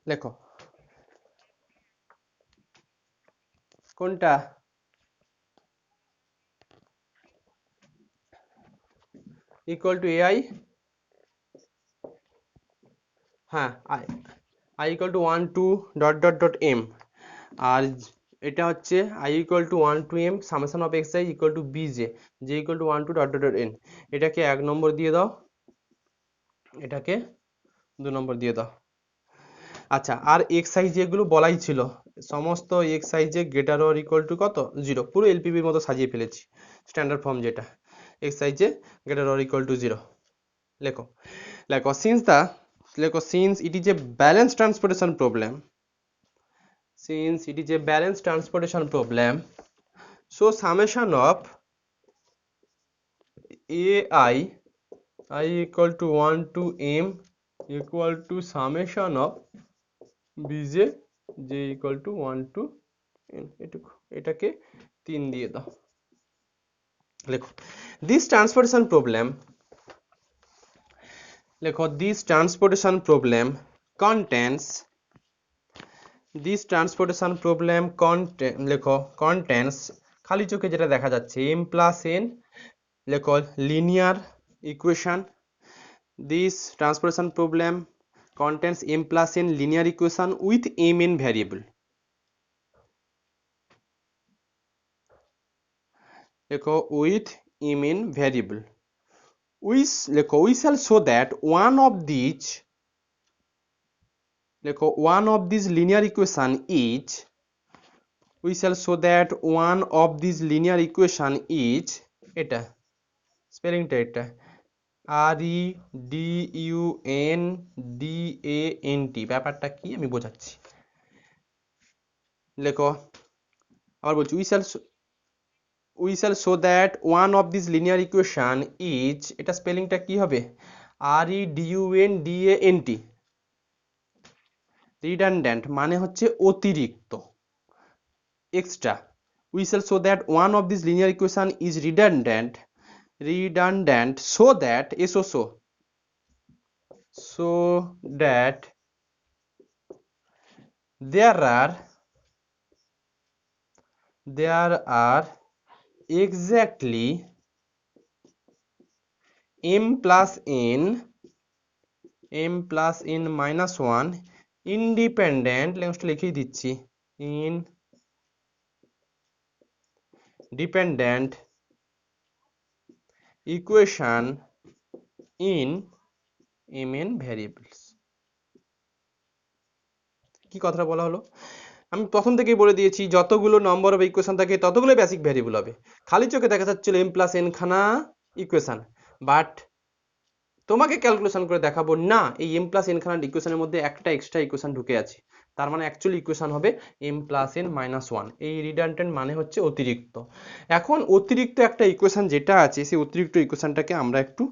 লেখো কোনটা equal to A I, হ্যাঁ I equal to 1 2 dot dot dot M, আর এটা হচ্ছে I equal to 1 to M summation of X I equal to B J J equal to 1 to dot dot dot N. এটাকে 1 নম্বর দিয়ে দাও, এটাকে 2 নম্বর দিয়ে দাও। আচ্ছা, আর এক্স আই যেগুলো বলাই ছিল, সমস্ত x I J greater or equal to কত 0, পুরো এলপিবির মতো সাজিয়ে ফেলেছি স্ট্যান্ডার্ড ফর্ম যেটা, x I J greater or equal to 0। লেখো লেখো since it is a balance transportation problem, since it is a balanced transportation problem, so summation of ai I equal to 1 to m equal to summation of bj j equal to 1 to n, এটুকু, এটাকে 3 দিয়ে দাও। লেখো this transportation problem, লেখো this transportation problem contains, this transportation problem লেখো contains, খালি চোখে যেটা দেখা যাচ্ছে m plus n, লেখো linear equation, this transportation problem contains m plus n linear equation with mn variable, লেখো with mn variable, লেখো we shall show that one of these linear equation is, we shall show that one of these linear equation is, এটা স্পেলিংটা এটা R E D U N D A N T, ব্যাপারটা কি আমি বোঝাচ্ছি। লেখো আবার বলছি we shall show that one of these linear equation is, এটা স্পেলিংটা কি হবে R E D U N D A N T, redundant মানে হচ্ছে অতিরিক্ত, extra. we shall show that one of these linear equation is redundant so that so that there are exactly m plus n minus 1 independent, লেন্সটা লিখেই দিচ্ছি, independent equation in mn variables। কি কথাটা বলা হলো, আমি প্রথম থেকেই বলে দিয়েছি যতগুলো নম্বর অফ ইকুয়েশন থাকে ততগুলো বেসিক ভ্যারিয়েবল হবে, খালি চোখে দেখা যাচ্ছিল m প্লাস n খানা ইকুয়েশন, বাট তোমাকে ক্যালকুলেশন করে দেখাবো না এই m প্লাস n খানা ইকুয়েশনের মধ্যে একটা এক্সট্রা ইকুয়েশন ঢুকে আছে, তার মানে অ্যাকচুয়ালি ইকুয়েশন হবে m প্লাস n মাইনাস 1, এই রিডান্ডেন্ট মানে হচ্ছে অতিরিক্ত। এখন অতিরিক্ত একটা ইকুয়েশন যেটা আছে সেই অতিরিক্ত ইকুয়েশনটাকে আমরা একটু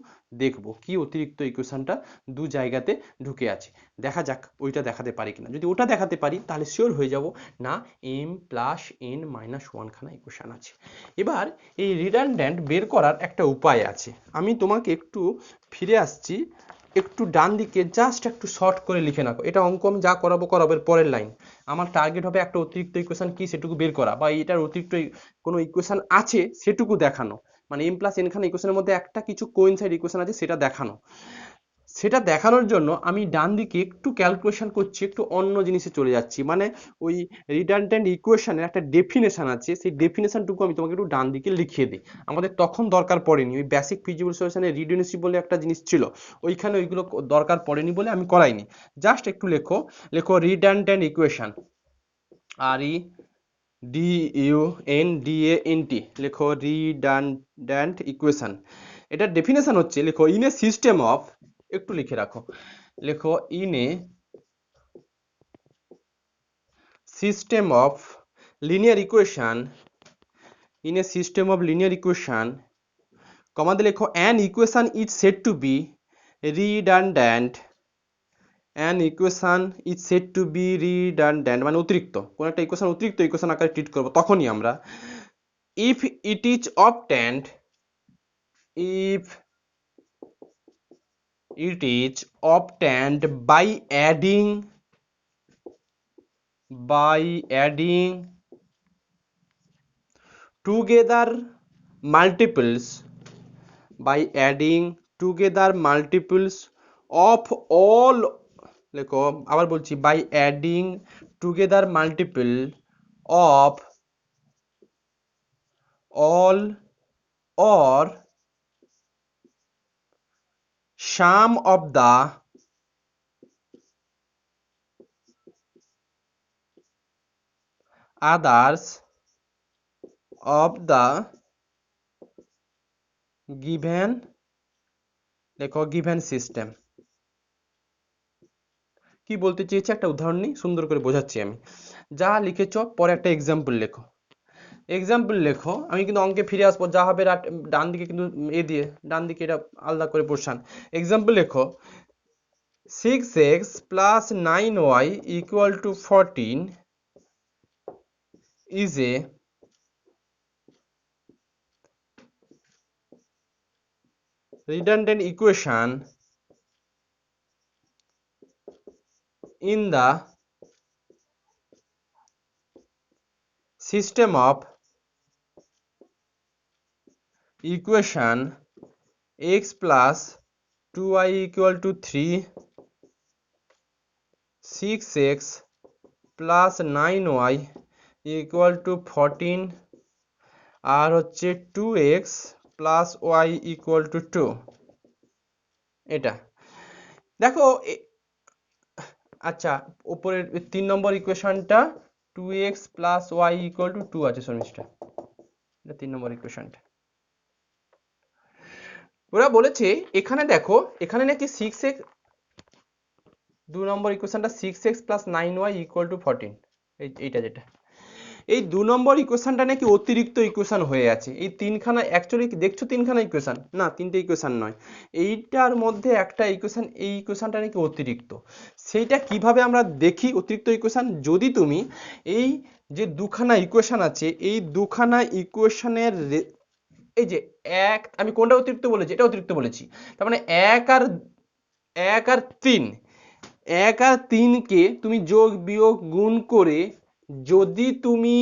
দেখবো, কি অতিরিক্ত ইকুয়েশনটা দু জায়গাতে ঢুকে আছে, দেখা যাক ওইটা দেখাতে পারি কিনা। যদি ওটা দেখাতে পারি তাহলে শিওর হয়ে যাব না m প্লাস n মাইনাস 1 খানা ইকুয়েশন আছে। এবার এই রিডান্ডেন্ট বের করার একটা উপায় আছে, আমি তোমাকে একটু ফিরে আসছি, একটু ডান দিকে জাস্ট একটু শর্ট করে লিখে রাখো, এটা অঙ্ক আমি যা করাবো এর পরের লাইন, আমার টার্গেট হবে একটা অতিরিক্ত ইকুয়েশন কি সেটুকু বের করা, বা এটার অতিরিক্ত কোনো ইকুয়েশন আছে সেটুকু দেখানো, মানে m প্লাস n খানা ইকুয়েশনের মধ্যে একটা কিছু কোইনসাইড ইকুয়েশন আছে সেটা দেখানো। সেটা দেখানোর জন্য আমি ডান দিকে একটু ক্যালকুলেশন করছি, একটু অন্য জিনিসে চলে যাচ্ছি, মানে ওই রিডান্ডেন্ট ইকুয়েশনের একটা ডেফিনেশন আছে, সেই ডেফিনেশনটুকু আমি তোমাকে একটু ডান দিকে লিখিয়ে দিই, আমাদের তখন দরকার পড়েনি, ওই বেসিক ফিজিবল সলিউশনে রিডিউসিবল বলে একটা জিনিস ছিল, ওইখানে ওইগুলো দরকার পড়েনি বলে আমি করাইনি। জাস্ট একটু লেখো redundant equation, R E D U N D A N T, লেখো রিডান্ডেন্ট ইকুয়েশন, এটার ডেফিনেশন হচ্ছে, লেখো ইন এ সিস্টেম অফ, একটু লিখে রাখো, লেখো in a system of linear equation, in a system of linear equation, কমাতে লেখো an equation is said to be redundant, an equation is said to be redundant মানে অতিরিক্ত, কোন একটা ইকুয়েশন অতিরিক্ত ইকুয়েশন আকারে ট্রিট করবো তখনই আমরা, if it is obtained, if it is obtained by adding by adding together multiples of all, দেখো আবার বলছি, by adding together multiple of all or sum of the others of the given, দেখো given system। কি বলতে চেয়েছি একটা উদাহরণ নিই, সুন্দর করে বোঝাচ্ছি আমি। যা লিখেছো পরে একটা এক্সাম্পল লেখো। আমি কিন্তু অঙ্কে ফিরে আসবো, যা হবে ডান দিকে কিন্তু দিয়ে ডান দিকে এটা আলাদা করে পোর্শন। এক্সাম্পল লেখো 6x plus 9y equal to 14 is a redundant equation in the system of equation x plus 2y equal to 3, 6x plus 9y equal to 14 আর হচ্ছে 2x plus y equal to 2। এটা দেখো আচ্ছা, উপরের 3 নম্বর ইকুয়েশনটা 2x plus y equal to 2 আছে শর্মিষ্ঠা, এটা 3 নম্বর ইকুয়েশনটা। ওরা বলেছে এখানে দেখো, এখানে নাকি 6x, 2 number ইকুয়েশনটা 6x plus 9y equal to 14, এইটা যেটা, এই 2 নম্বর ইকুয়েশনটা নাকি অতিরিক্ত ইকুয়েশন হয়ে আছে। এই তিনখানা অ্যাকচুয়ালি দেখছো তিনখানা ইকুয়েশন না, তিনটে ইকুয়েশন নয়, এইটার মধ্যে একটা ইকুয়েশন, এই ইকুয়েশনটা নাকি অতিরিক্ত। সেইটা কিভাবে আমরা দেখি অতিরিক্ত ইকুয়েশন? যদি তুমি এই যে দুখানা ইকুয়েশন আছে, এই দুখানা ইকুয়েশনের এই যে এক, আমি কোনটা অতিরিক্ত বলেছি? এটা অতিরিক্ত বলেছি। তার মানে 1 আর 3, 1 আর 3 কে তুমি যোগ বিয়োগ গুণ করে যদি তুমি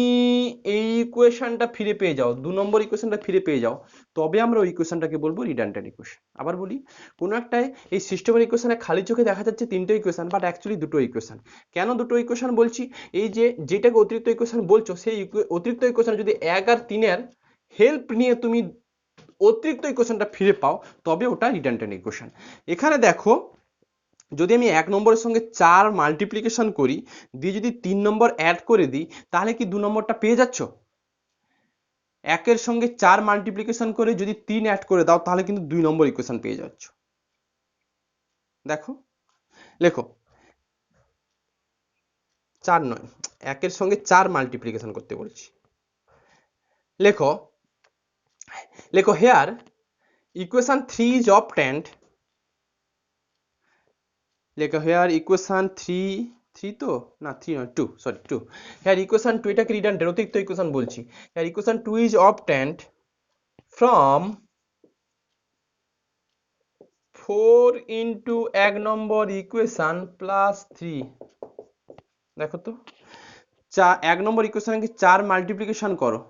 এই ইকুয়েশনটা ফিরে পেয়ে যাও, 2 নম্বর ইকুয়েশনটা ফিরে পেয়ে যাও, তবে আমরা ওই ইকুয়েশনটাকে বলবো রিডান্ডেন্ট ইকুয়েশন। আবার বলি, কোনো একটা এই সিস্টেমের ইকুয়েশনে খালি চোখে দেখা যাচ্ছে 3টে ইকুয়েশন, বাট অ্যাকচুয়ালি 2টো ইকুয়েশন। কেন 2টো ইকুয়েশন বলছি? এই যে যেটাকে অতিরিক্ত ইকুয়েশন বলছো, সেই অতিরিক্ত ইকুয়েশন যদি 1 আর 3 এর হেল্প নিয়ে তুমি অতিরিক্ত ইকুয়েশনটা ফিরে পাও, তবে ওটা রিডান্ডেন্ট ইকুয়েশন। এখানে দেখো, যদি আমি 1 নম্বরের সঙ্গে 4 মাল্টিপ্লিকেশন করি, দিয়ে যদি 3 নম্বর অ্যাড করে দিই, তাহলে কি 2 নম্বরটা পেয়ে যাচ্ছ? 1 এর সঙ্গে 4 মাল্টিপ্লিকেশন করে যদি 3 অ্যাড করে দাও, তাহলে কিন্তু 2 নম্বর ইকুয়েশন পেয়ে যাচ্ছ। দেখো, লেখো 4 নয়, 1 এর সঙ্গে 4 মাল্টিপ্লিকেশন করতে বলছি। লেখো here equation 3 is obtained, লেখো here equation 3 তো না, 3 নয় 2, সরি 2, here equation 2, এটাকে রিডান্ডেন্ট অতিরিক্ত ইকুয়েশন বলছি। here equation 2 is obtained from 4 into 1 number equation plus 3। দেখো তো, 1 নম্বর ইকুয়েশনকে 4 মাল্টিপ্লিকেশন করো,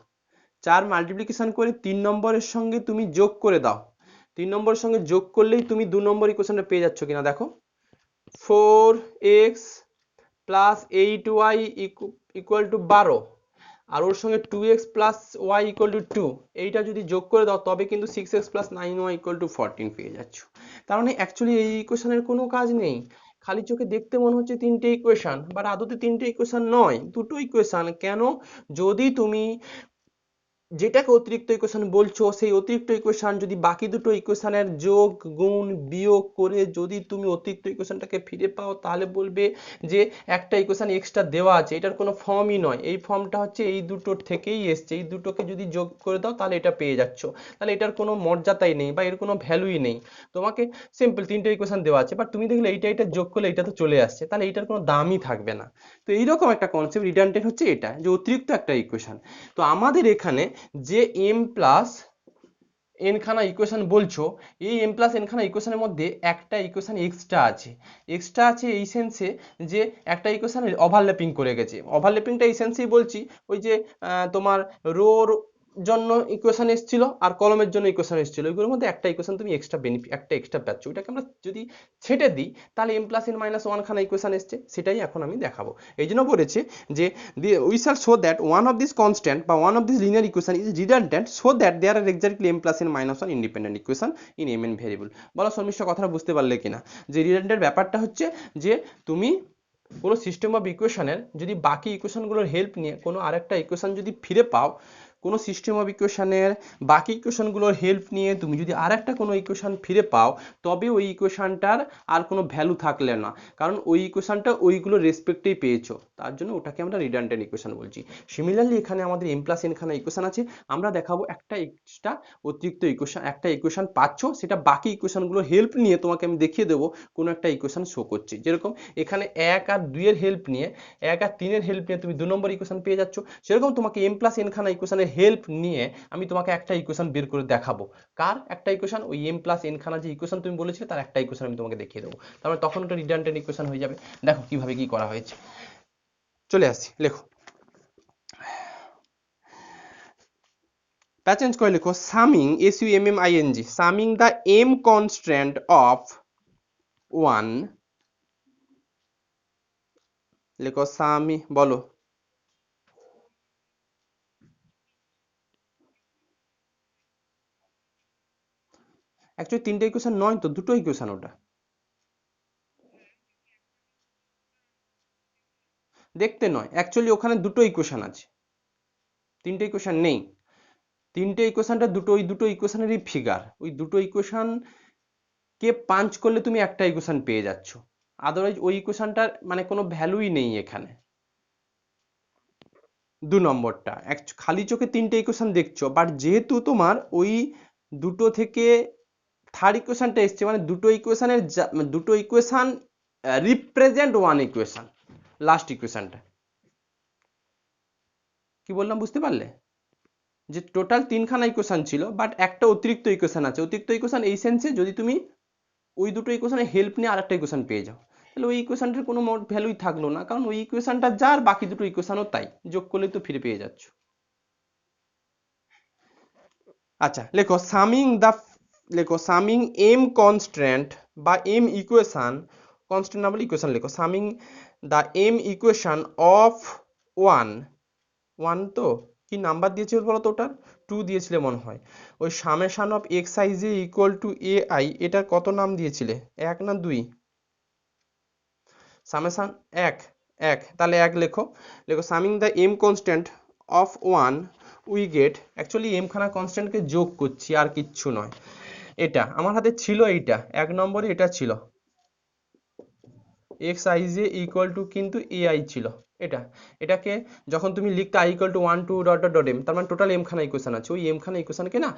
4 মাল্টিপ্লিকেশন করে 3 নম্বরের সঙ্গে তুমি যোগ করে দাও, 3 নম্বরের সঙ্গে যোগ করলেই তুমি 2 নম্বর ইকুয়েশনটা পেয়ে যাচ্ছ কিনা দেখো। 4x plus 8y equal to 12, আর ওর সঙ্গে 2x plus y equal to 2, এইটা যদি যোগ করে দাও, তবে কিন্তু 6x plus 9y equal to 14 পেয়ে যাচ্ছ। তার মানে অ্যাকচুয়ালি এই ইকুয়েশনের কোনো কাজ নেই, খালি চোখে দেখতে মনে হচ্ছে 3টে ইকুয়েশন, বাট আদতে 3টে ইকুয়েশন নয়, 2টো ইকুয়েশন। কেন? যদি তুমি যেটাকে অতিরিক্ত ইকুয়েশন বলছো, সেই অতিরিক্ত ইকুয়েশন যদি বাকি দুটো ইকুয়েশনের যোগ গুণ বিয়োগ করে যদি তুমি অতিরিক্ত ইকুয়েশনটাকে ফিরে পাও, তাহলে বলবে যে একটা ইকুয়েশন এক্সট্রা দেওয়া আছে, এটার কোনো ফর্মই নয়, এই ফর্মটা হচ্ছে এই দুটোর থেকেই এসছে, এই দুটোকে যদি যোগ করে দাও তাহলে এটা পেয়ে যাচ্ছ। তাহলে এটার কোনো মর্যাদাই নেই বা এর কোনো ভ্যালুই নেই। তোমাকে সিম্পল 3টে ইকুয়েশন দেওয়া আছে, বাট তুমি দেখলে এইটা যোগ করলে এটা তো চলে আসছে, তাহলে এটার কোনো দামই থাকবে না। তো এইরকম একটা কনসেপ্ট রিডান্ডেন্ট হচ্ছে এটা, যে অতিরিক্ত একটা ইকুয়েশন। তো আমাদের এখানে যে m প্লাস এন খানা ইকুয়েশন বলছো, এই এম প্লাস এন খানা ইকুয়েশনের মধ্যে একটা ইকুয়েশন এক্সট্রা আছে এই সেন্সে যে একটা ইকুয়েশন ওভারল্যাপিং করে গেছে। ওভারল্যাপিংটা এই সেন্সেই বলছি, ওই যে তোমার রোর জন্য ইকুয়েশন এসেছিল আর কলমের জন্য ইকুয়েশন এসেছিল, ওইগুলোর মধ্যে একটা ইকুয়েশন তুমি এক্সট্রা বেনিফিট, একটা এক্সট্রা পাচ্ছ। ওইটাকে আমরা যদি ছেটে দিই তাহলে M plus N minus one খানা ইকুয়েশন এসছে, সেটাই এখন আমি দেখাবো। এই জন্য বলেছে যে we shall show that one of these constant বা one of these linear equation is redundant so that there are exactly m plus n minus one independent equation in mn variable। বলো শর্মিষ্ঠা, কথাটা বুঝতে পারলে কিনা? যে রিডান্ডেন্ট ব্যাপারটা হচ্ছে যে তুমি কোনো সিস্টেম অফ ইকুয়েশনের যদি বাকি ইকুয়েশনগুলোর হেল্প নিয়ে কোনো আরেকটা ইকুয়েশন যদি ফিরে পাও, কোনো সিস্টেম অফ ইকুয়েশনের বাকি ইকুয়েশনগুলোর হেল্প নিয়ে তুমি যদি আরেকটা কোনো ইকুয়েশন ফিরে পাও, তবে ওই ইকুয়েশনটার আর কোনো ভ্যালু থাকলে না, কারণ ওই ইকুয়েশনটা ওইগুলো রেসপেক্টেই পেয়েছো, তার জন্য ওটাকে আমরা রিডান্ডেন্ট ইকুয়েশন বলছি। সিমিলারলি এখানে আমাদের এম প্লাস এন খানা ইকুয়েশন আছে, আমরা দেখাবো একটা এক্সট্রা অতিরিক্ত ইকুয়েশন, একটা ইকুয়েশন পাচ্ছ, সেটা বাকি ইকুয়েশনগুলোর হেল্প নিয়ে তোমাকে আমি দেখিয়ে দেবো কোনো একটা ইকুয়েশন শো করছি। যেরকম এখানে 1 আর 2 এর হেল্প নিয়ে, 1 আর 3 এর হেল্প নিয়ে তুমি 2 নম্বর ইকুয়েশন পেয়ে যাচ্ছ, সেরকম তোমাকে এম প্লাস এন খানা ইকুয়েশনের হেল্প নিয়ে আমি তোমাকে একটা ইকুয়েশন বের করে দেখাবো। কার একটা ইকুয়েশন? ওই এম প্লাস এন খানা যে ইকুয়েশন তুমি বলেছিলে তার একটা ইকুয়েশন আমি তোমাকে দেখিয়ে দেবো, তারপরে তখন ওটা রিডান্ডেন্ট ইকুয়েশন হয়ে যাবে। দেখো কিভাবে কি করা হয়েছে, চলে আসছি, লেখো প্যাচেঞ্জ করে লেখো summing SUMMING summing the M constant of one, লেখো সামি, বলো। অ্যাকচুয়ালি তিনটে ইকুয়েশন নয় তো, দুটো ইকুয়েশন ওটা। দেখতে নয়, অ্যাকচুয়ালি ওখানে দুটো ইকুয়েশন আছে, তিনটে ইকুয়েশন নেই। তিনটে ইকুয়েশনটা দুটো, ওই দুটো ইকুয়েশনেরই ফিগার, ওই দুটো ইকুয়েশন কে পাঞ্চ করলে তুমি একটা ইকুয়েশন পেয়ে যাচ্ছ, আদারওয়াইজ ওই ইকুয়েশনটার মানে কোনো ভ্যালুই নেই এখানে। 2 নম্বরটা খালি চোখে তিনটে ইকুয়েশন দেখছো, বাট যেহেতু তোমার ওই দুটো থেকে থার্ড ইকুয়েশনটা এসছে, মানে দুটো equation represent one equation, last ইকুয়েশনটা। কি বললাম বুঝতে পারলে? যে টোটাল তিনখানা ইকুয়েশন ছিল, বাট একটা অতিরিক্ত ইকুয়েশন আছে। অতিরিক্ত ইকুয়েশন এই সেন্সে যদি তুমি ওই দুটো ইকুয়েশনের হেল্প নিয়ে আরেকটা ইকুয়েশন পেয়ে যাও, তাহলে ওই ইকুয়েশনটার কোনো ভ্যালুই থাকলো না, কারণ ওই ইকুয়েশনটা যার বাকি দুটো ইকুয়েশনও তাই, যোগ করলে তো ফিরে পেয়ে যাচ্ছ। আচ্ছা লেখো সামিং এম কনস্ট্যান্ট বা এম ইকুয়েশন, কনস্ট্যান্ট না বলে ইকুয়েশন লেখো, summing the M equation of one. One তো কি নাম্বার দিয়েছিল বলো তো? ওটার 2 দিয়েছিলে মনে হয়। ওই summation of X I J equal two A I, এটার কত নাম দিয়েছিলে? 1 না 2? সামেশন 1, 1, তাহলে 1 লেখো। লেখো summing the M constant of one we get, actually M খানা কনস্ট্যান্টকে যোগ করছি আর কিচ্ছু নয়। এটা আমার হাতে ছিল, এইটা 1 নম্বরে এটা ছিল X I J equal to কিন্তু এ আই ছিল এটা। এটাকে যখন তুমি লিখতে I equal to 1 2 dot dot dot M, তার মানে টোটাল এম খানা ইকুয়েশন আছে, ওই এম খানা ইকুয়েশনকে না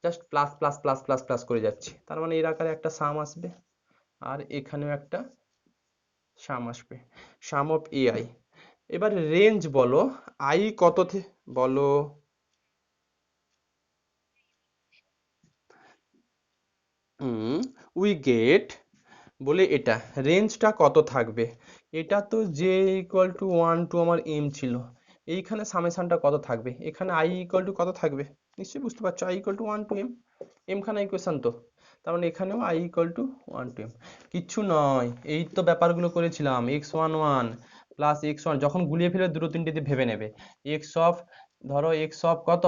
just plus plus plus plus plus করে যাচ্ছি, তার মানে এর আকারে একটা সাম আসবে, আর এখানেও একটা সাম আসবে, সাম অফ এ আই। এবার রেঞ্জ বলো, আই কত বলো। উই গেট বলে এটা রেঞ্জটা কত থাকবে? এটা তো জে ইকুয়াল টু 1 টু আমার এম ছিল, এইখানে সামেশনটা কত থাকবে? এখানে আই ইকুয়াল টু কত থাকবে? নিশ্চয়ই বুঝতে পারছো, I equal to 1 to M, M খানা ইকুয়েশন তো, তার মানে এখানেও I equal to 1 to M. কিচ্ছু নয়, এই তো ব্যাপারগুলো করেছিলাম, x11 প্লাস x1, যখন গুলিয়ে ফেলে দুটো তিনটে দিয়ে ভেবে নেবে। এক্স অফ, ধরো এক্স অফ কত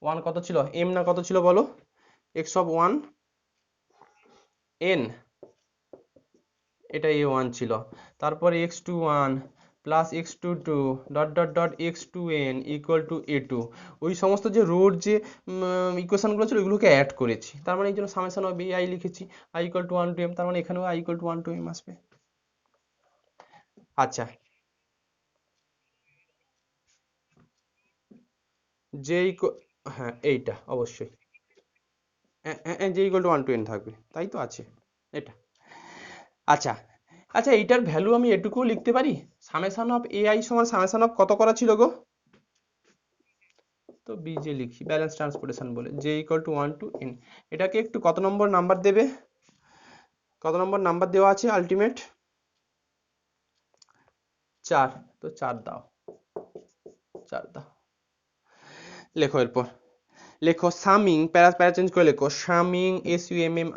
1 কত ছিল, এম না কত ছিল বলো? এক্স অফ 1 এন, এটা a1 ছিল, তারপরে x21 plus x22 dot dot dot x2n equal to a2, ওই সমস্ত যে রোড যে ইকুয়েশনগুলো ছিল ওইগুলোকে অ্যাড করেছি, তার মানে এই জন্য সামেশন অফ ai লিখেছি i equal to 1 to m, তার মানে এখানেও i equal to 1 to m আসবে। আচ্ছা, যে হ্যাঁ এইটা অবশ্যই যে ইকুয়াল টু 1 টু n থাকবে, তাই তো আছে এটা। আচ্ছা, আচ্ছা এইটার ভ্যালু আমি এটুকুও লিখতে পারি, সামেশন অফ এআই সমান সামেশন অফ কত করা ছিল গো? তো বিজে লিখি ব্যালেন্স ট্রান্সপোর্টেশন বলে, J equal to 1 to N. এটাকে একটু কত নম্বর নাম্বার দেবে, কত নম্বর নাম্বার দেওয়া আছে আলটিমেট? 4, তো 4 দাও, 4 দাও। লেখো এরপর, লেখো সামিং, প্যারা প্যারা চেঞ্জ করে লেখো summing, SUMMING,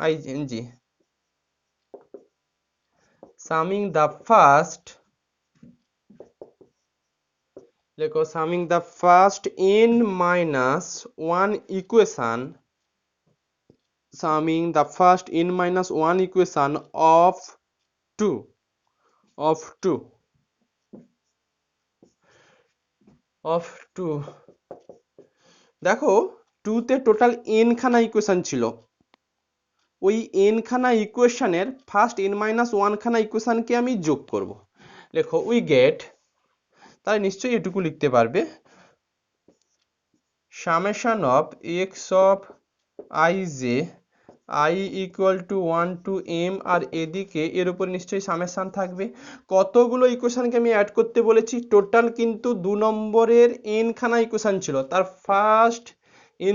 summing the first, লেখো summing the first n minus 1 equation, summing the first n minus 1 equation of 2, of 2, of 2। দেখো 2 তে টোটাল n খানা ইকুয়েশন ছিল, ওই n খানা ইকুয়েশনের ফার্স্ট n মাইনাস 1 খানা ইকুয়েশনকে আমি যোগ করব। লেখো উই গেট, তাহলে নিশ্চয়ই এটুকু লিখতে পারবে, summation of x of i j i equal to 1 to m, আর এদিকে এর উপর নিশ্চয়ই সামেশন থাকবে। কতগুলো ইকুয়েশনকে আমি অ্যাড করতে বলেছি, টোটাল কিন্তু 2 নম্বরের n খানা ইকুয়েশন ছিল, তার ফার্স্ট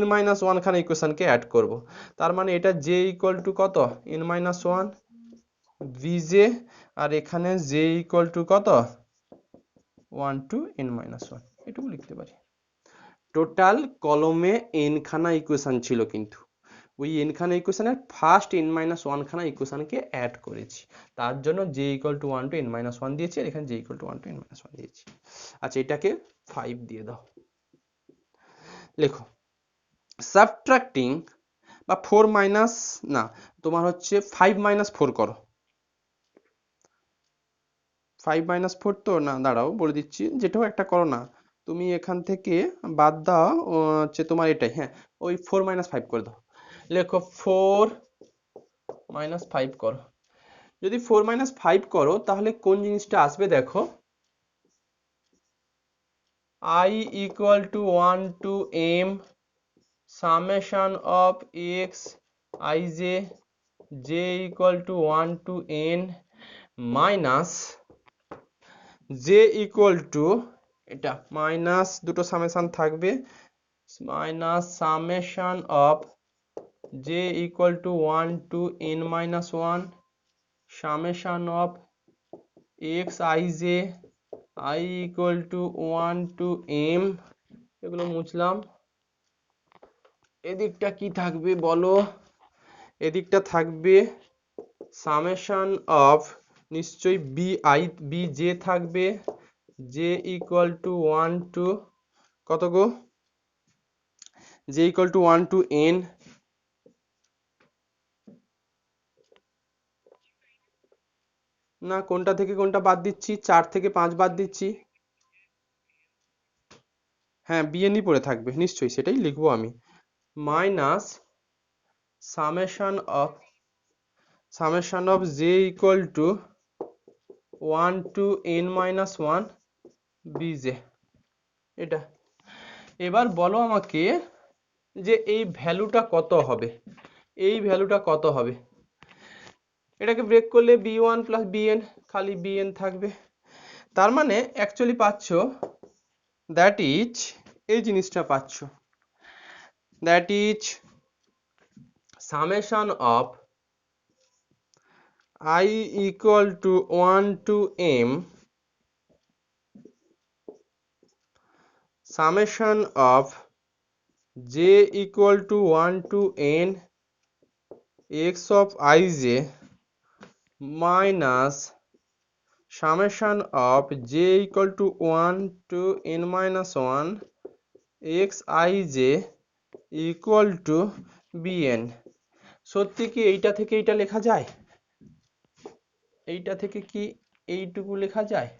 n মাইনাস 1 খানা ইকুয়েশনকে অ্যাড করব। তার মানে এটা j ইকুয়াল টু কত, n মাইনাস 1 ভিজে, আর এখানে j ইকুয়াল টু কত, 1 টু n মাইনাস 1, এটুকু লিখতে পারি। টোটাল কলমে n খানা ইকুয়েশন ছিল, কিন্তু ওই n খানা ইকুয়েশনের ফার্স্ট n মাইনাস 1 খানা ইকুয়েশনকে অ্যাড করেছি, তার জন্য j equal to 1 to n minus 1 দিয়েছি, আর এখানে j equal to 1 to n minus 1 দিয়েছি। আচ্ছা, এটাকে 5 দিয়ে দাও। লেখো সাবট্রাক্টিং বা 4 মাইনাস, না তোমার হচ্ছে 5 মাইনাস 4 করো, 5 মাইনাস 4 তো না, দাঁড়াও বলে দিচ্ছি, যেটাও একটা করো না, তুমি এখান থেকে বাদ দাও, হচ্ছে তোমার এটাই, হ্যাঁ ওই 4 মাইনাস 5 করে দাও। লেখো 4 মাইনাস 5 করো। যদি 4 মাইনাস 5 করো তাহলে কোন জিনিসটা আসবে দেখো, I equal to 1 to m summation of x i j j equal to 1 to n minus j equal to, এটা মাইনাস দুটো সামেশন থাকবে, minus summation of j equal to 1 to n minus 1 summation of x i j i equal to 1 to m, এগুলো মুছলাম। এদিকটা কি থাকবে বলো, এদিকটা থাকবে সামেশন অফ নিশ্চয়ই বি জে থাকবে, জে ইকুয়াল টু 1 টু কত গো, j equal to 1 to n, না কোনটা থেকে কোনটা বাদ দিচ্ছি, 4 থেকে 5 বাদ দিচ্ছি, হ্যাঁ বিএনই পড়ে থাকবে নিশ্চয়ই, সেটাই লিখবো আমি, minus summation of J equal to 1 to n minus 1 BJ. এটা এবার বলো আমাকে যে এই ভ্যালুটা কত হবে, এই ভ্যালুটা কত হবে, এটাকে ব্রেক করলে b1 প্লাস bn, খালি bn থাকবে, তার মানে অ্যাকচুয়ালি পাচ্ছ, দ্যাট ইজ, এই জিনিসটা পাচ্ছ, that is summation of I equal to 1 to m summation of j equal to 1 to n x of ij minus summation of j equal to 1 to n minus 1 x ij equal to bn। সত্যি কি এইটা থেকে এইটা লেখা যায়, এইটা থেকে কি এইটুকু লেখা যায়,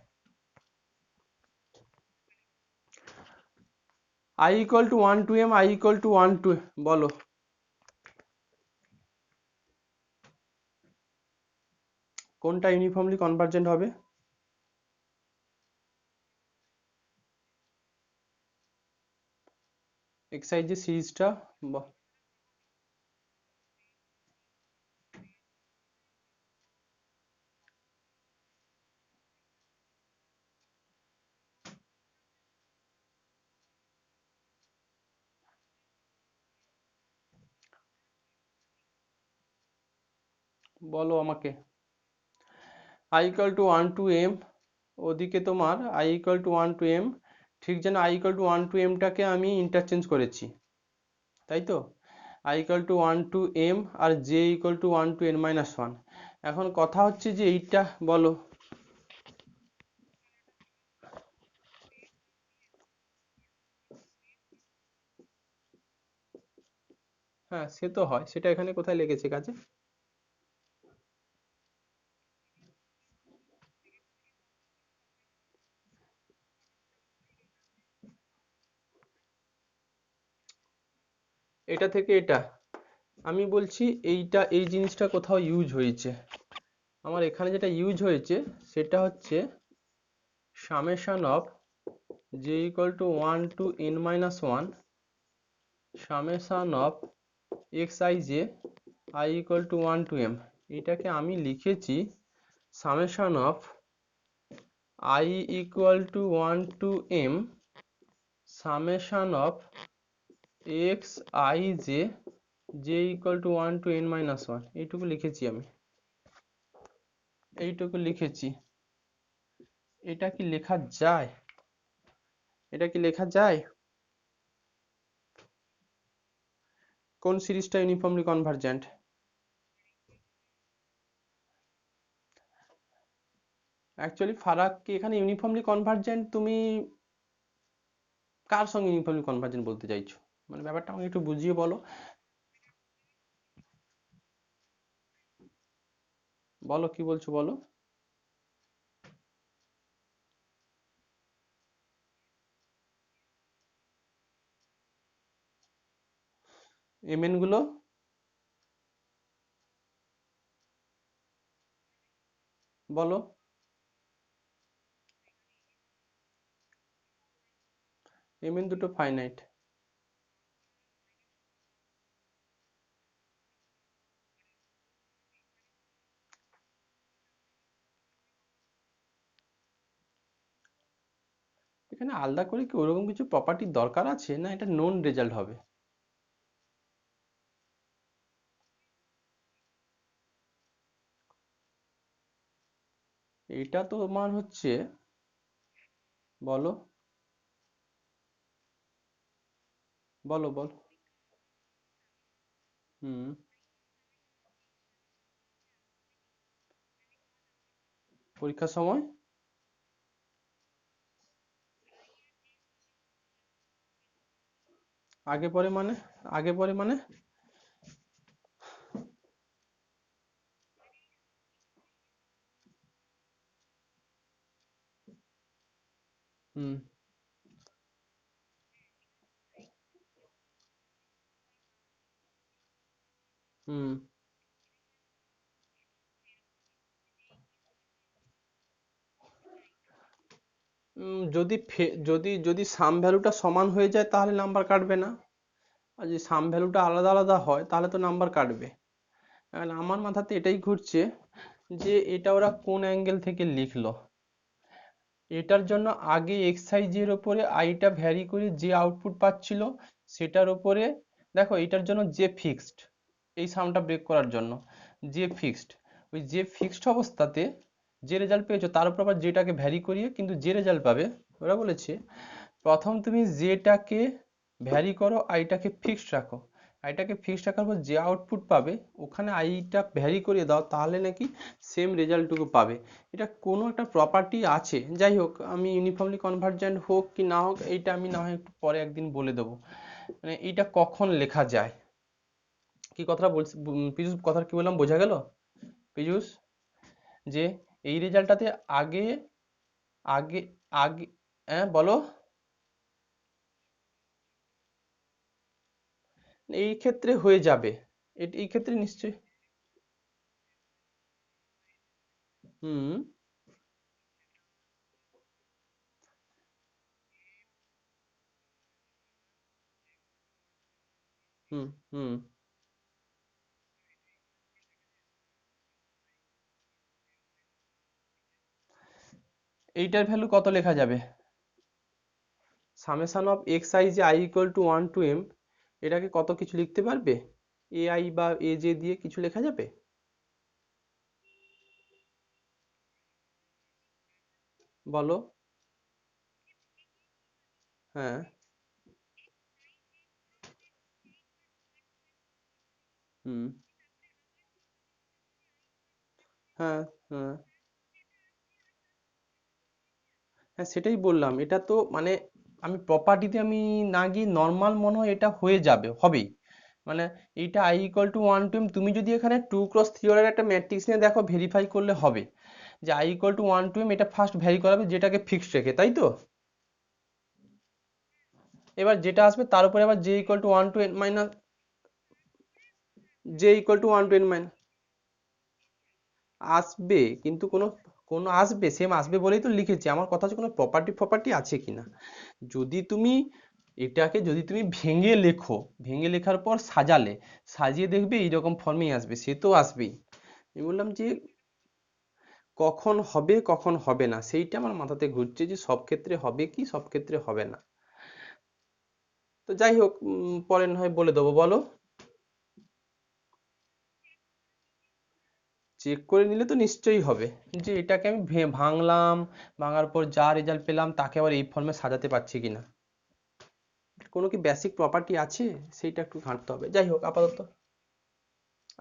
I equal to 1 to m, I equal to 1 to, বলো কোনটা ইউনিফর্মলি কনভার্জেন্ট হবে, এক্সাইজ যে সিরিজটা, বলো আমাকে। I equal to 1 to m, ওদিকে তোমার I equal to 1 to m, ঠিক যেন আই ইকুয়াল টু 1 to m-টাকে আমি ইন্টারচেঞ্জ করেছি, তাই তো? I equal to 1 to m আর J equal to 1 to n-1। এখন কথা হচ্ছে যে এইটা বলো। হ্যাঁ সে তো হয়, সেটা এখানে কোথায় লেগেছে কাজে? এটা থেকে এটা আমি বলছি, এইটা এই জিনিসটা কোথাও ইউজ হয়েছে। আমার এখানে যেটা ইউজ হয়েছে সেটা হচ্ছে summation of J equal to 1 to n-1 summation of X I j i equal to 1 to m। এটাকে আমি লিখেছি summation of I equal to 1 to m summation of X I J J equal to 1 to n-1, এইটুকু লিখেছি আমি, এইটুকু লিখেছি। এটা কি লেখা যায়? এটা কি লেখা যায়? কোন সিরিজটা ইউনিফর্মলি কনভার্জেন্ট? অ্যাকচুয়ালি ফারাক কি এখানে ইউনিফর্মলি কনভার্জেন্ট, তুমি কার সঙ্গে ইউনিফর্মলি কনভার্জেন্ট বলতে চাইছো? মানে ব্যাপারটা আমাকে একটু বুঝিয়ে বলো। বলো কি বলছো বলো। এমএন গুলো বলো। এমএন দুটো ফাইনাইট। এখানে আলাদা করে কি ওরকম কিছু প্রপার্টির দরকার আছে, না এটা নোন রেজাল্ট হবে? এটা তো তোমার হচ্ছে, বলো বলো বলো। হুম। পরীক্ষার সময় আগে পরে মানে? আগে পরে মানে? হুম। হুম। যদি যদি যদি সাম ভ্যালুটা সমান হয়ে যায় তাহলে নাম্বার কাটবে না, আর যদি সাম ভ্যালুটা আলাদা আলাদা হয় তাহলে তো নাম্বার কাটবে। এখন আমার মাথাতে এটাই ঘুরছে যে এটা ওরা কোন অ্যাঙ্গেল থেকে লিখলো। এটার জন্য আগে এক্স এর ওপরে আইটা ভ্যারি করে যে আউটপুট পাচ্ছিল সেটার ওপরে, দেখো এটার জন্য যে ফিক্সড, এই সামটা ব্রেক করার জন্য যে ফিক্সড, ওই যে ফিক্সড অবস্থাতে যে রেজাল্ট পেয়েছো তার উপর আবার যেটাকে ভ্যারি করিয়ে কিন্তু যে রেজাল্ট পাবে, ওরা বলেছে প্রথম তুমি যেটাকে ভ্যারি করো আইটাকে ফিক্সড রাখো, আইটাকে ফিক্সড রাখার পর যে আউটপুট পাবে ওখানে আইটা ভ্যারি করিয়ে দাও, তাহলে নাকি সেম রেজাল্টটুকু পাবে। এটা কোনো একটা প্রপার্টি আছে, যাই হোক আমি ইউনিফর্মলি কনভার্জেন্ট হোক কি না হোক এইটা আমি না হয় একটু পরে একদিন বলে দেবো। মানে এইটা কখন লেখা যায়, কি কথাটা বলছি পীযূষ, কথা কি বললাম বোঝা গেল পীযূষ? যে এই রেজাল্টটাতে আগে আগে আগে হ্যাঁ বলো। এই ক্ষেত্রে হয়ে যাবে, এই ক্ষেত্রে নিশ্চয়ই। হুম। হুম। হুম। এইটার ভ্যালু কত লেখা যাবে? সামেশন অফ এক্স আই যে I equal to 1 to m, এটাকে কত কিছু লিখতে পারবে? এ আই বা এ জে দিয়ে কিছু লেখা যাবে? বলো। হ্যাঁ হুম হ্যাঁ হ্যাঁ হ্যাঁ সেটাই বললাম, এটা তো মানে আমি প্রপার্টিতে আমি না গিয়ে নর্মাল মনে হয় এটা হয়ে যাবে, হবেই। মানে এইটা I equal to one to M, তুমি যদি এখানে টু ক্রস থিওরের একটা ম্যাট্রিক্স নিয়ে দেখো ভেরিফাই করলে হবে যে I equal to one to M, এটা ফার্স্ট ভ্যারি করাবে যেটাকে ফিক্সড রেখে, তাই তো? এবার যেটা আসবে তার উপরে আবার J equal to one to N minus, J equal to one to N minus আসবে, কিন্তু কোনো কোনো আসবে, সেম আসবে বলেই তো লিখেছি। আমার কথা হচ্ছে কোনো প্রপার্টি প্রপার্টি আছে কিনা। যদি তুমি এটাকে যদি তুমি ভেঙে লেখো, ভেঙে লেখার পর সাজালে, সাজিয়ে দেখবে এইরকম ফর্মেই আসবে, সে তো আসবেই। আমি বললাম যে কখন হবে কখন হবে না সেইটা আমার মাথাতে ঘুরছে, যে সব ক্ষেত্রে হবে কি সব ক্ষেত্রে হবে না। তো যাই হোক, পরে না হয় বলে দেবো, বলো। চেক করে নিলে তো নিশ্চয়ই হবে, যে এটাকে আমি ভাঙলাম, ভাঙার পর যা রেজাল্ট পেলাম তাকে আবার এই ফর্মে সাজাতে পারছি কিনা, কোনো কি বেসিক প্রপার্টি আছে, সেইটা একটু ঘাঁটতে হবে। যাই হোক আপাতত,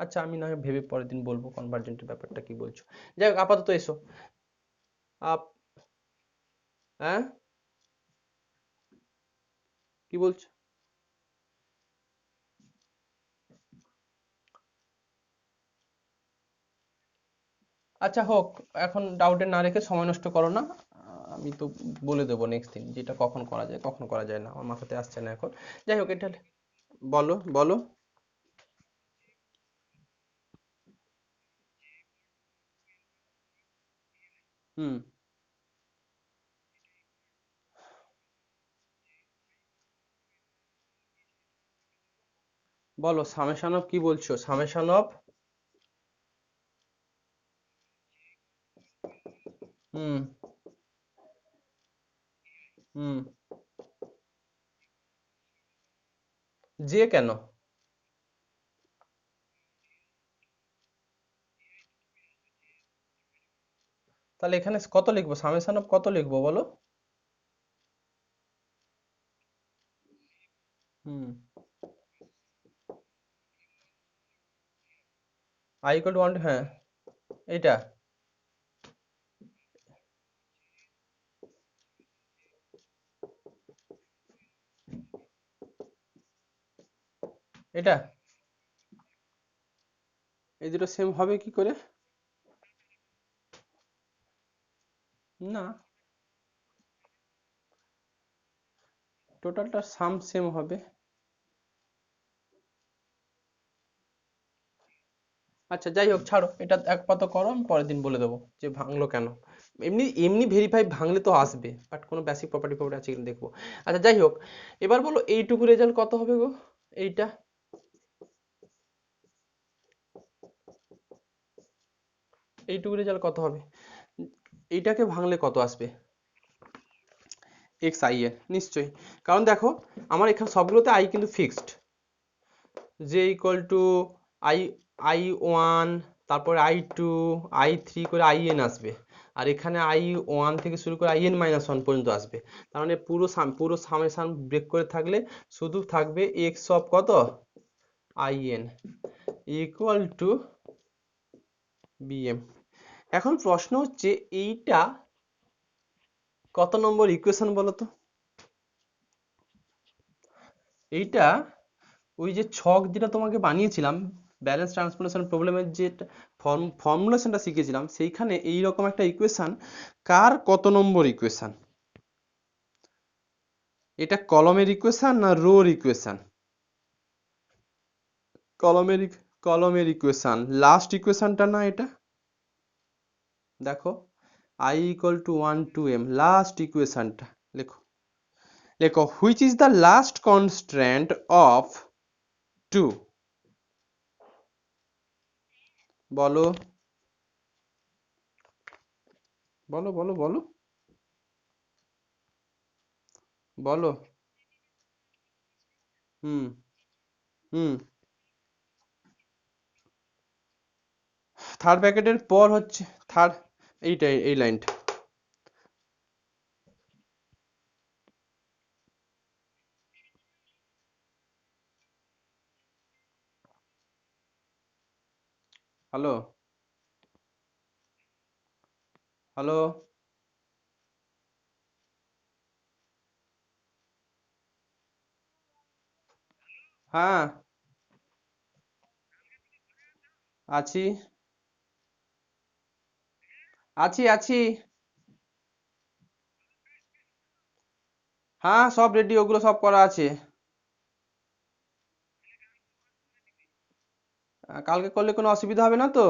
আচ্ছা আমি না হয় ভেবে পরের দিন বলবো কনভার্জেন্টের ব্যাপারটা কি বলছো। যাই হোক আপাতত এসো। আপ হ্যাঁ, কি বলছো? আচ্ছা হোক, এখন ডাউটে না রেখে সময় নষ্ট করো না। আমি তো বলে দেবো নেক্সট দিন যেটা কখন করা যায় কখন করা যায় না, আমার মাথাতে আসছে না এখন। যাই হোক এটা, বলো বলো। হুম, বলো সামেশন অফ কি বলছো, সামেশন অফ। হুম হুম, যে কেন? তাহলে এখানে কত লিখবো, সামেশন অফ কত লিখবো বলো? হুম, আই ইকুয়াল টু ওয়ান, হ্যাঁ এইটা, এটা, এই দুটো সেম হবে কি করে? না, টোটালটা সাম সেম হবে। আচ্ছা যাই হোক ছাড়ো, এটা এক পাতা করো, আমি পরের দিন বলে দেবো যে ভাঙলো কেন। এমনি এমনি ভেরিফাই ভাঙলে তো আসবে, বাট কোনো বেসিক প্রপার্টি প্রপার্টি আছে কিনা দেখবো। আচ্ছা যাই হোক, এবার বলো এইটুকু রেজাল্ট কত হবে গো, এইটা, এইটুকু রেজাল্ট কত হবে? এইটাকে ভাঙলে কত আসবে? এক্স আই এর নিশ্চয়ই, কারণ দেখো আমার এখানে সবগুলোতে আই কিন্তু fixed, J equal two I, I one, তারপরে আই টু, আই থ্রি করে আই এন আসবে, আর এখানে আই ওয়ান থেকে শুরু করে আই এন মাইনাস ওয়ান পর্যন্ত আসবে। তার মানে পুরো সামেশন ব্রেক করে থাকলে শুধু থাকবে এক্স অফ কত, I N equal to B M. এখন প্রশ্ন হচ্ছে এইটা কত নম্বর ইকুয়েশন বলো তো? এইটা ওই যে ছক যেটা তোমাকে বানিয়েছিলাম, ব্যালেন্স ট্রান্সফরমেশন প্রবলেমের যে ফর্মুলেশনটা শিখেছিলাম, সেইখানে এইরকম একটা ইকুয়েশন, কার কত নম্বর ইকুয়েশন? এটা কলমের ইকুয়েশন না রোর ইকুয়েশন? কলমের কলমের ইকুয়েশন, লাস্ট ইকুয়েশনটা না এটা? দেখো i equal to one to m, last ইকুয়েশনটা লেখো, লেখো which is the last constant of two, বলো বলো বলো বলো বলো। হুম হুম, থার্ড ব্র্যাকেটের পর হচ্ছে থার্ড, এইটা এই লাইনটা, হ্যালো, হ্যালো। হ্যাঁ, আছি, আছি, আছি। হ্যাঁ, সব রেডি, ওগুলো সব করা আছে। কালকে করলে কোনো অসুবিধা হবে না তো?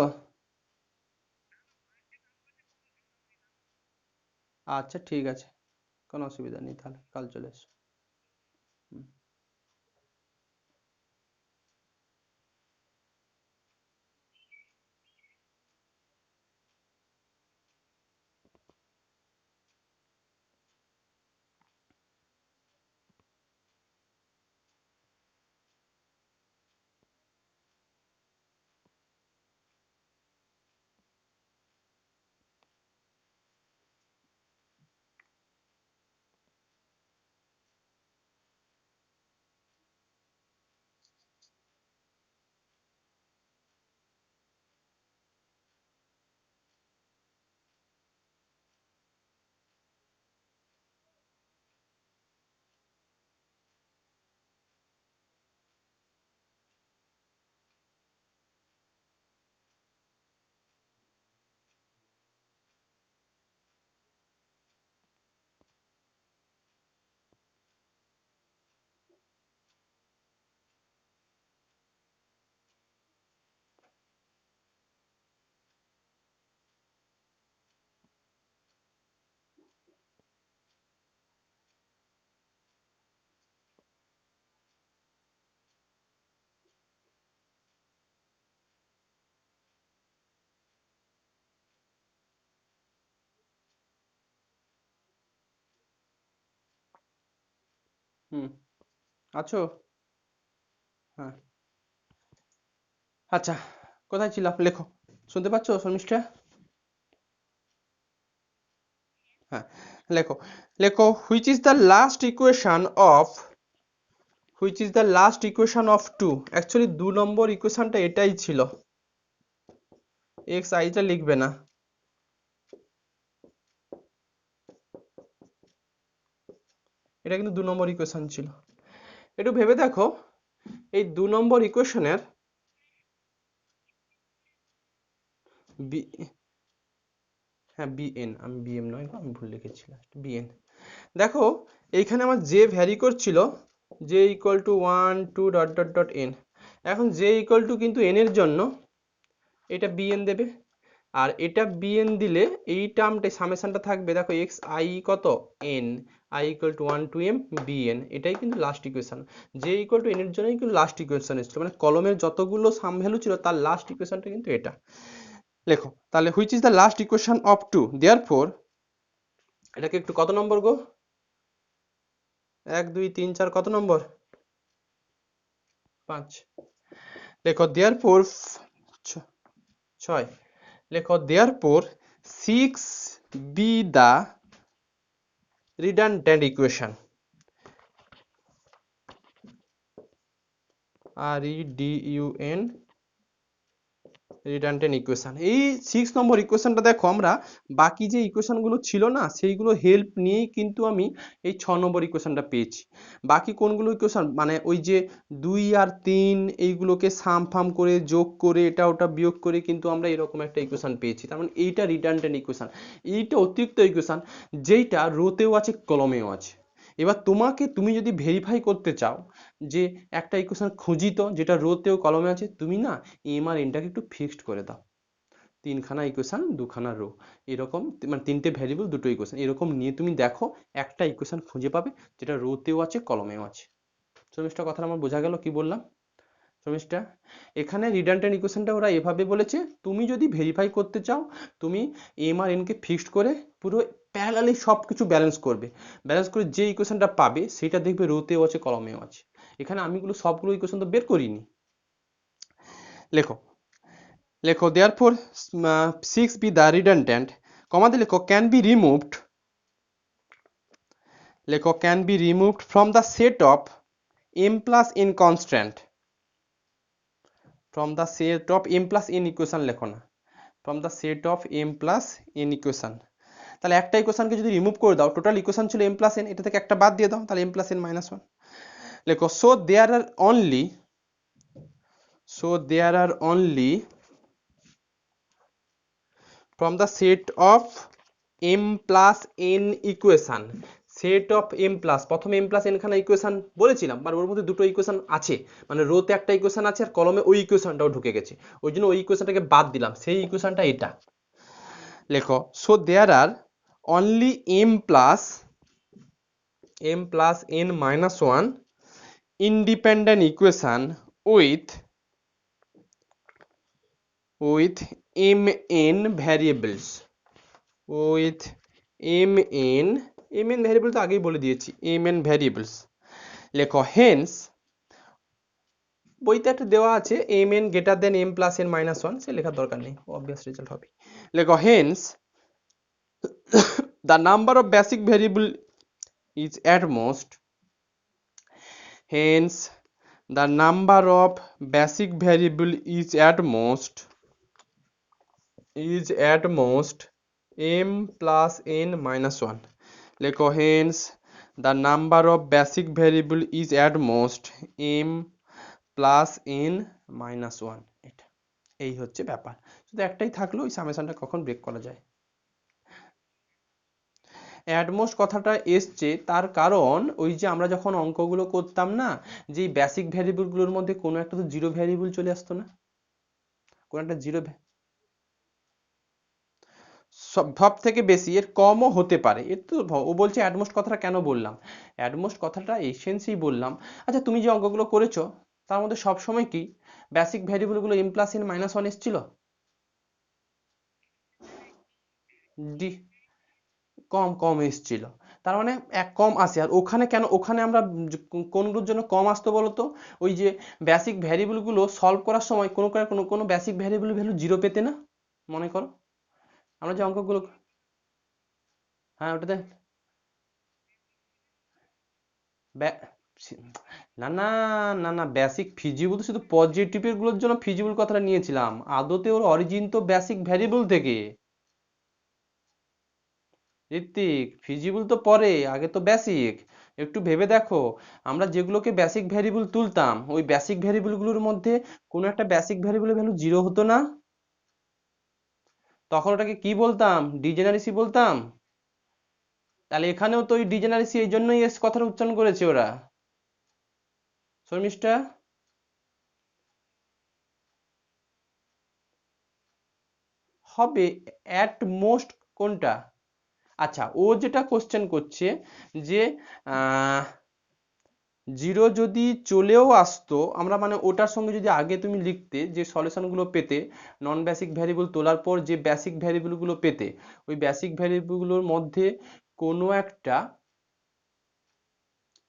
আচ্ছা, ঠিক আছে, কোনো অসুবিধা নেই, তাহলে কাল চলে এসো। হুম। হুম, আছো? হ্যাঁ। আচ্ছা, কোথায় ছিলাম? লেখো। শুনতে পাচ্ছ শর্মিষ্ঠা? হ্যাঁ, লেখো। লেখো, which is the last equation of two. Actually 2 number ইকুয়েশনটা এটাই ছিল। এক্স আইটা লিখবে না। এটা কিন্তু 2 নম্বর ইকুয়েশন ছিল। একটু ভেবে দেখো, এই 2 নম্বর ইকুয়েশনের বি, হ্যাঁ বিএন, আমি বিএম নয় গো, আমি ভুল লিখেছিলাম, বিএন। দেখো, এইখানে আমার জে ভ্যারি করছিল, J equal to 1 2 dot dot dot N. এখন জে ইকুয়াল টু কিন্তু এন এর জন্য এটা বিএন দেবে, আর এটা বিএন দিলে এই টার্মটা সামেশনটা থাকবে, দেখো এক্স আই কত, N, I equal to 1 to m BN. এটাই কিন্তু last equation. J equal to N এর জন্যই কিন্তু লাস্ট ইকুয়েশন এসেছিল, মানে কলমের যতগুলো সাম ভ্যালু ছিল তার লাস্ট ইকুয়েশনটা কিন্তু এটা। লেখো তাহলে, which is the last equation of two, therefore, এটাকে একটু কত নম্বর গো? 1 2 3 4, কত নম্বর? 5। লেখো দেয়ারফর, 6। লেখো therefore 6 be the redundant equation, REDUN, redundant equation. এই 6 নম্বর ইকুয়েশনটা দেখো, আমরা বাকি যে ইকুয়েশনগুলো ছিল না সেইগুলো হেল্প নিয়েই কিন্তু আমি এই 6 নম্বর ইকুয়েশনটা পেয়েছি। বাকি কোনগুলো ইকুয়েশন, মানে ওই যে 2 আর 3 এইগুলোকে সাম ফাম করে যোগ করে এটা ওটা বিয়োগ করে কিন্তু আমরা এরকম একটা ইকুয়েশন পেয়েছি। তার মানে এইটা রিডান্ডেন্ট ইকুয়েশন, এইটা অতিরিক্ত ইকুয়েশন, যেইটা রোতেও আছে কলমেও আছে। এবার তুমি যদি ভেরিফাই করতে চাও যে একটা ইকুয়েশন খুঁজি তো যেটা রোতেও কলমে আছে, তুমি না এম আর এনটাকে একটু ফিক্সড করে দাও। 3খানা ইকুয়েশন 2খানা রো, এরকম, মানে 3টে ভ্যারিয়েবল 2টো ইকুয়েশন, এরকম নিয়ে তুমি দেখো একটা ইকুয়েশন খুঁজে পাবে যেটা রোতেও আছে কলমেও আছে। শর্মিষ্ঠা, কথাটা আমার বোঝা গেল কি বললাম? শর্মিষ্ঠা, এখানে রিডান্ডেন্ট ইকুয়েশনটা ওরা এভাবে বলেছে, তুমি যদি ভেরিফাই করতে চাও তুমি M R N K fixed করে পুরো প্যারালালি সব কিছু ব্যালেন্স করবে, ব্যালেন্স করে যে ইকুয়েশনটা পাবে সেটা দেখবে রোতেও আছে কলমেও আছে। এখানে আমিগুলো সবগুলো ইকুয়েশন তো বের করিনি। লেখো, লেখো therefore 6 be the redundant, কমাতে লেখো can be removed, লেখো can be removed from the set of m plus n constant, from the set of m plus n equation লেখো না, from the set of m plus n equation. তাহলে একটা ইকুয়েশনকে যদি remove করে দাও, total equation ছিল এম প্লাস এন, এটা থেকে একটা বাদ দিয়ে দাও, তাহলে M plus N minus one লেখো। So there are only from the set of m plus n equation, set of m plus, প্রথমে m প্লাস n খানা ইকুয়েশন বলেছিলাম, বাট ওর মধ্যে দুটো ইকুয়েশন আছে, মানে রোতে একটা ইকুয়েশন আছে আর কলমে ওই ইকুয়েশনটাও ঢুকে গেছে, ওই জন্য ওই ইকুয়েশনটাকে বাদ দিলাম, সেই ইকুয়েশনটা এটা লেখো। So there are only m plus n minus 1 independent equation with mn variables, with mn variable তো আগেই বলে দিয়েছি, mn ভ্যারিয়েবলস লেখো। হেন্স, বইতে একটা দেওয়া আছে mn greater than m plus n minus one, সে লেখার দরকার নেই, অবভিয়াস রেজাল্ট হবে। লেখো hence the number of basic variable is at most, hence the number of basic variable is at most m plus n minus 1 লেখো। Hence the number of basic variable is at most m plus n minus 1। এটা এই হচ্ছে ব্যাপার, শুধু একটাই থাকলো ওই সামেশনটা কখন ব্রেক করা যায়। অ্যাটমোস্ট কথাটা এসছে তার কারণ ওই যে আমরা যখন অঙ্কগুলো করতাম না, যে বেসিক ভ্যারিয়েবলগুলোর মধ্যে কোনো একটা তো জিরো ভ্যারিয়েবল চলে আসতো না, কোনো একটা জিরো, সব থেকে বেশি এর কমও হতে পারে, এর তো ও বলছে অ্যাটমোস্ট কথাটা কেন বললাম, অ্যাটমোস্ট কথাটা এই সেন্সেই বললাম। আচ্ছা তুমি যে অঙ্কগুলো করেছো তার মধ্যে সবসময় কি বেসিক ভ্যারিয়েবলগুলো m plus n minus one এসেছিল? ডি কম কম এসেছিল, তার মানে এক কম আসে। আর ওখানে কেন, ওখানে আমরা কোনগুলোর জন্য কম আসতো বলতো, ওই যে বেসিক ভ্যারিয়েবলগুলো সলভ করার সময় কোনো কোনো কোনো বেসিক ভ্যারিয়েবল ভ্যালু জিরো পেতে না, মনে করো আমরা যে অঙ্কগুলো, হ্যাঁ ওটাতে ব্যা- না না না না, বেসিক ফিজিবল শুধু পজিটিভের গুলোর জন্য ফিজিবল কথাটা নিয়েছিলাম, আদতে ওর অরিজিন তো বেসিক ভ্যারিয়েবল থেকে। ঋত্বিক, ফিজিবল তো পরে, আগে তো বেসিক। একটু ভেবে দেখো, আমরা যেগুলোকে বেসিক ভ্যারিয়েবল তুলতাম ওই বেসিক ভ্যারিয়েবল গুলোর মধ্যে কোনো একটা বেসিক ভ্যারিয়েবলের ভ্যালু জিরো হতো না, তখন ওটাকে কি বলতাম, ডিজেনারেসি বলতাম। তাহলে এখানেও তো ওই ডিজেনারেসি, এই জন্যই এস কথাটা উচ্চারণ করেছে ওরা, শর্মিষ্ঠা। হবে অ্যাট মোস্ট কোনটা? আচ্ছা ও যেটা কোশ্চেন করছে যে জিরো যদি চলেও আসতো, আমরা মানে ওটার সঙ্গে যদি আগে তুমি লিখতে যে সলিউশনগুলো পেতে, নন বেসিক ভ্যারিয়েবল তোলার পর যে বেসিক ভ্যারিয়েবলগুলো পেতে, ওই বেসিক ভ্যারিয়েবলগুলোর মধ্যে কোনো একটা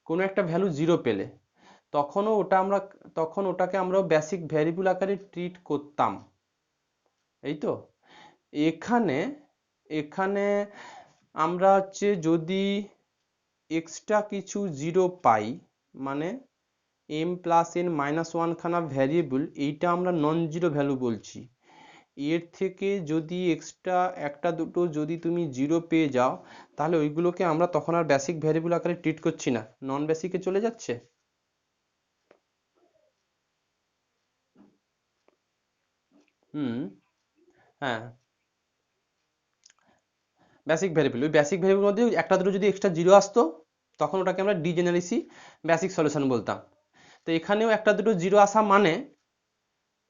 কোনো একটা ভ্যালু জিরো পেলে, তখনও ওটা আমরা, তখন ওটাকে আমরা বেসিক ভ্যারিয়েবল আকারে ট্রিট করতাম, এই তো। এখানে এখানে আমরা হচ্ছে যদি এক্সট্রা কিছু জিরো পাই, মানে m plus n minus one খানা ভ্যারিয়েবল, এইটা আমরা নন জিরো ভ্যালু বলছি, এর থেকে যদি এক্সট্রা একটা দুটো যদি তুমি জিরো পেয়ে যাও, তাহলে ওইগুলোকে আমরা তখন আর বেসিক ভ্যারিয়েবল আকারে ট্রিট করছি না, নন বেসিকে চলে যাচ্ছে। হুম, হ্যাঁ বেসিক ভ্যারিয়েবল, ওই বেসিক ভ্যারিয়েবল মধ্যে একটা দুটো যদি এক্সট্রা জিরো আসতো, তখন ওটাকে আমরা ডিজেনারেসি বেসিক সলিউশন বলতাম। তো এখানেও একটা দুটো জিরো আসা মানে,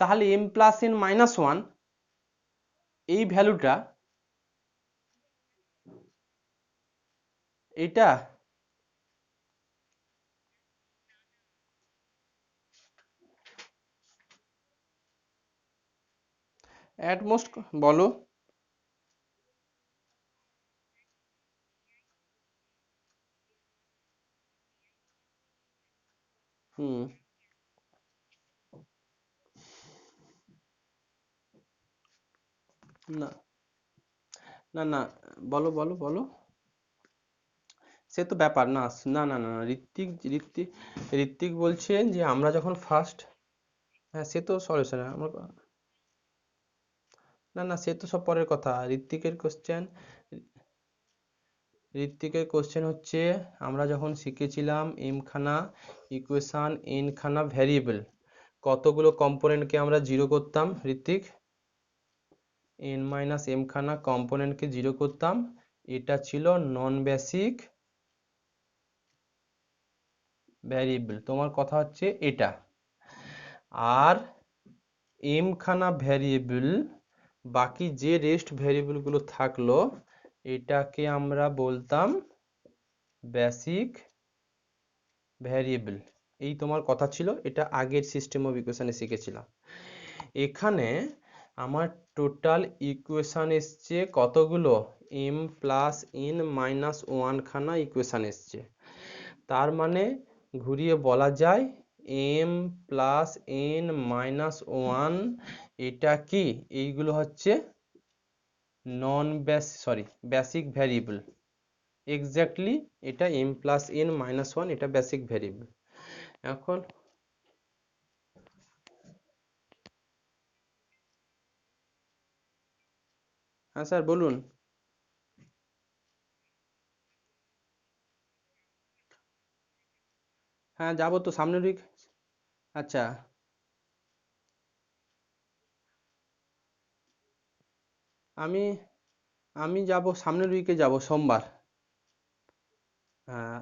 তাহলে m plus n minus one এই ভ্যালুটা, এইটা অ্যাট মোস্ট, বলো। হুম, না না না, বলো বলো বলো। সে তো ব্যাপার না, না না না না, ঋত্বিক ঋত্বিক ঋত্বিক বলছে যে আমরা যখন ফার্স্ট, হ্যাঁ সে তো সলিউশন আমার, না না সে তো সব পরের কথা। ঋত্বিকের কোশ্চেন হচ্ছে আমরা যখন শিখেছিলাম এম খানা ইকুয়েশন এন খানা ভ্যারিয়েবল, কতগুলো কম্পোনেন্টকে আমরা জিরো করতাম ঋত্বিক, এন মাইনাস এম খানা কম্পোনেন্টকে জিরো করতাম, এটা ছিল নন বেসিক ভ্যারিয়েবল। তোমার কথা হচ্ছে এটা। আর এম খানা ভ্যারিয়েবল, বাকি যে রেস্ট ভ্যারিয়েবলগুলো থাকলো এটাকে আমরা বলতাম বেসিক ভ্যারিয়েবল। এই তোমার কথা ছিল, এটা আগের সিস্টেম অফ ইকুয়েশনে শিখেছিলাম। এখানে আমার টোটাল ইকুয়েশন এসছে কতগুলো, m plus N minus one খানা ইকুয়েশন এসছে। তার মানে ঘুরিয়ে বলা যায় m plus N minus one, এটা কি, এইগুলো হচ্ছে non base sorry basic variable. Exactly এটা m plus N minus one, এটা বেসিক ভ্যারিয়েবল। এখন হ্যাঁ স্যার বলুন। হ্যাঁ যাবো তো সামনের উইক। আচ্ছা, আমি আমি যাব সামনের উইকে, যাব সোমবার। হ্যাঁ,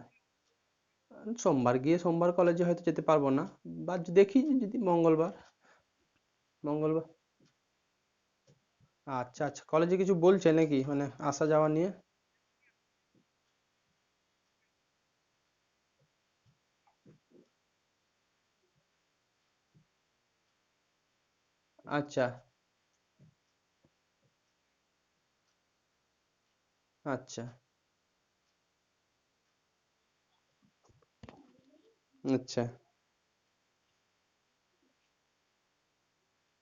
সোমবার গিয়ে সোমবার কলেজে হয়তো যেতে পারবো না, বা দেখি যদি মঙ্গলবার। মঙ্গলবার। আচ্ছা আচ্ছা, কলেজে কিছু বলছে নাকি মানে আসা যাওয়া নিয়ে? আচ্ছা আচ্ছা আচ্ছা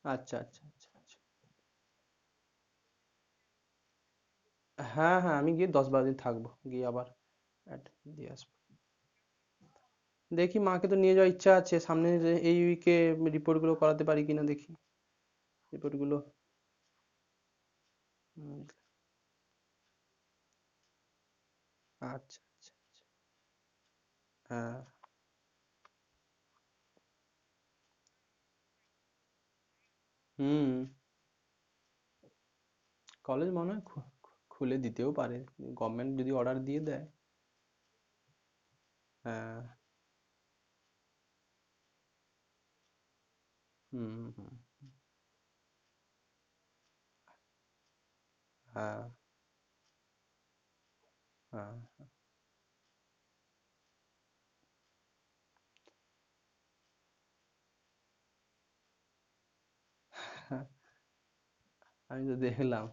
আচ্ছা আচ্ছা আচ্ছা আচ্ছা। হ্যাঁ হ্যাঁ, আমি গিয়ে 10-12 দিন থাকবো, গিয়ে আবার দিয়ে আসবো। দেখি মাকে তো নিয়ে যাওয়ার ইচ্ছা আছে সামনে, যে এই উইকে রিপোর্টগুলো করাতে পারি কিনা দেখি। রিপোর্টগুলো। হুম, আচ্ছা আচ্ছা। হ্যাঁ। হুম। কলেজ মনে হয় খুলে দিতেও পারে, গভর্নমেন্ট যদি অর্ডার দিয়ে দেয়। হ্যাঁ। হুম হুম। হ্যাঁ হ্যাঁ। হ্যাঁ, আমি তো দেখলাম।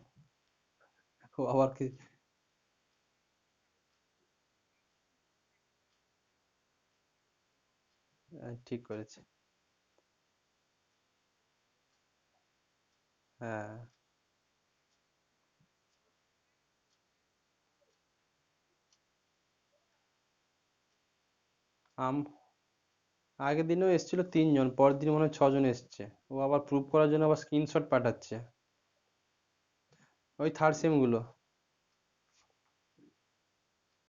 ও আবার কি? ঠিক করেছে। হ্যাঁ। আম আগের দিনও এসেছিল 3 জন, পরের দিন মনে হয় 6 জন এসছে। ও আবার প্রুভ করার জন্য আবার স্ক্রিনশট পাঠাচ্ছে। ওই থার্ড সেম গুলো।